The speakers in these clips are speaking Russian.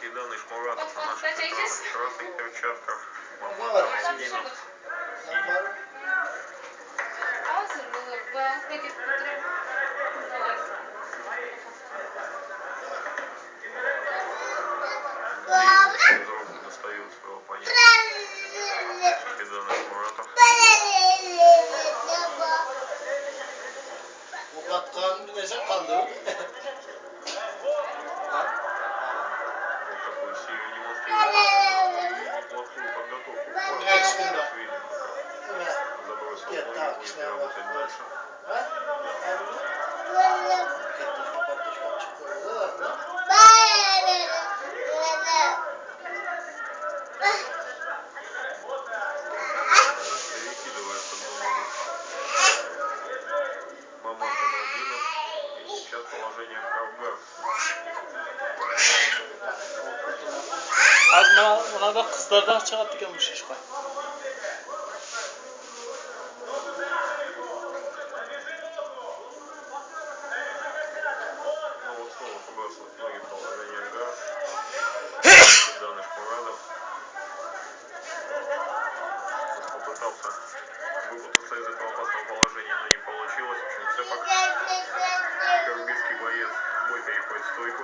Кидан Ишмуратов на наших экранах. Красных перчатках. Маман Джамалдинов. Достают своего оппонента. Кидан Ишмуратов. Такую сию демонстрирует неплохую подготовку. Забросил ноги, будет работать дальше. Перекидывает одну ногу. Маман Джамалдинов. И сейчас положение в кавгар. Buna kızlardan çıkarttı gelmiş işte. Ну вот снова побрасывает ноги в положение газ. Кидан Ишмуратов. Попытался выпутаться из этого опасного положения, но не получилось. В общем, все пока. Кыргызский боец бой переходит в стойку.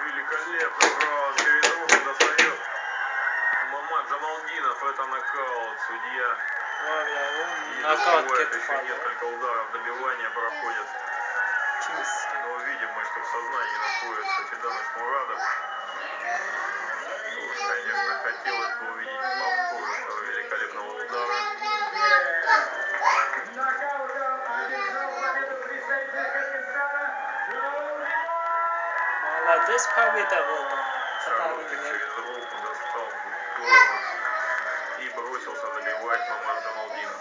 Великолепный раунд. Перед рукой достает Маман Джамалдинов. Это нокаут. Судья не забывает, еще несколько ударов добивания проходят. Но видим мы, что в сознании находится Кидан Ишмуратов. Уж, конечно, хотелось бы увидеть повтор этого великолепного удара. Молодец, победа была. Короткий через руку достал голову и бросился добивать Маман Джамалдинов.